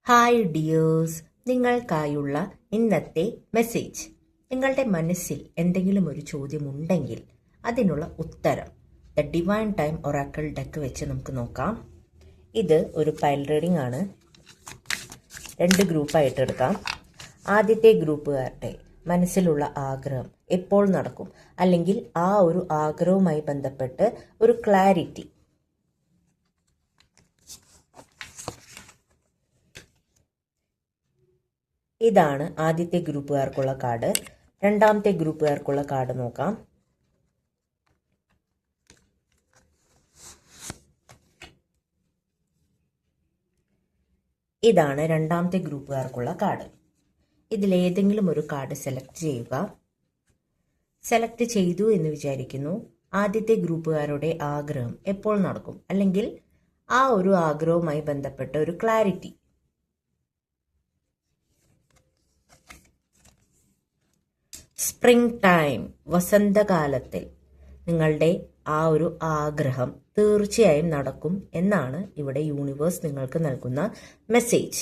Hi dears, നിങ്ങൾക്കായുള്ള ഇന്നത്തെ message. നിങ്ങളുടെ മനസ്സിൽ എന്തെങ്കിലും ഒരു ചോദ്യമുണ്ടെങ്കിൽ അതിനുള്ള ഉത്തരം the divine time Oracle deck വെച്ച് നമുക്ക് നോക്കാം. ഇത് ഒരു പൈൽ റീഡിംഗ് ആണ്. 2 ഗ്രൂപ്പായിട്ട് എടുക്കാം. ആദ്യത്തെ ഗ്രൂപ്പുകാരുടെ മനസ്സിലുള്ള ആഗ്രഹം എപ്പോൾ നടക്കും, അല്ലെങ്കിൽ ആ ഒരു ആഗ്രഹവുമായി ബന്ധപ്പെട്ട് ഒരു ക്ലാരിറ്റി. ഇതാണ് ആദ്യത്തെ ഗ്രൂപ്പുകാർക്കുള്ള കാർഡ്. രണ്ടാമത്തെ ഗ്രൂപ്പുകാർക്കുള്ള കാർഡ് നോക്കാം. ഇതാണ് രണ്ടാമത്തെ ഗ്രൂപ്പുകാർക്കുള്ള കാർഡ്. ഇതിലേതെങ്കിലും ഒരു കാർഡ് സെലക്ട് ചെയ്യുക. സെലക്ട് ചെയ്തു എന്ന് വിചാരിക്കുന്നു. ആദ്യത്തെ ഗ്രൂപ്പുകാരുടെ ആഗ്രഹം എപ്പോൾ നടക്കും, അല്ലെങ്കിൽ ആ ഒരു ആഗ്രഹവുമായി ബന്ധപ്പെട്ട ഒരു ക്ലാരിറ്റി. സ്പ്രിംഗ് ടൈം, വസന്തകാലത്തിൽ നിങ്ങളുടെ ആ ഒരു ആഗ്രഹം തീർച്ചയായും നടക്കും എന്നാണ് ഇവിടെ യൂണിവേഴ്സ് നിങ്ങൾക്ക് നൽകുന്ന മെസ്സേജ്.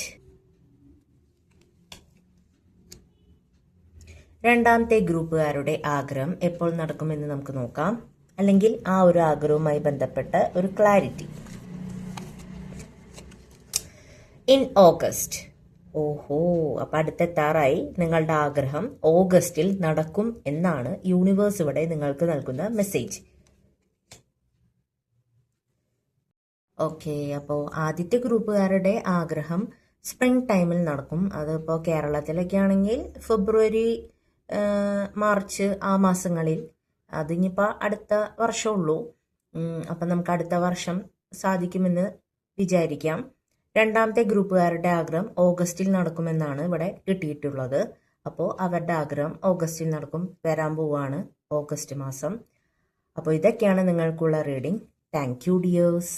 രണ്ടാമത്തെ ഗ്രൂപ്പുകാരുടെ ആഗ്രഹം എപ്പോൾ നടക്കുമെന്ന് നമുക്ക് നോക്കാം, അല്ലെങ്കിൽ ആ ഒരു ആഗ്രഹവുമായി ബന്ധപ്പെട്ട ഒരു ക്ലാരിറ്റി. In August. ഓഹോ, അപ്പൊ അടുത്തെത്താറായി. നിങ്ങളുടെ ആഗ്രഹം ഓഗസ്റ്റിൽ നടക്കും എന്നാണ് യൂണിവേഴ്സ് ഇവിടെ നിങ്ങൾക്ക് നൽകുന്ന മെസ്സേജ്. ഓക്കെ, അപ്പോൾ ആദ്യത്തെ ഗ്രൂപ്പുകാരുടെ ആഗ്രഹം സ്പ്രിംഗ് ടൈമിൽ നടക്കും. അതിപ്പോൾ കേരളത്തിലൊക്കെ ആണെങ്കിൽ ഫെബ്രുവരി, മാർച്ച് ആ മാസങ്ങളിൽ. അതിനിപ്പോൾ അടുത്ത വർഷമുള്ളൂ. അപ്പം നമുക്ക് അടുത്ത വർഷം സാധിക്കുമെന്ന് വിചാരിക്കാം. രണ്ടാമത്തെ ഗ്രൂപ്പുകാരുടെ ആഗ്രഹം ഓഗസ്റ്റിൽ നടക്കുമെന്നാണ് ഇവിടെ കിട്ടിയിട്ടുള്ളത്. അപ്പോൾ അവരുടെ ആഗ്രഹം ഓഗസ്റ്റിൽ നടക്കും. വരാൻ പോവാണ് ഓഗസ്റ്റ് മാസം. അപ്പോൾ ഇതൊക്കെയാണ് നിങ്ങൾക്കുള്ള റീഡിംഗ്. Thank you dears.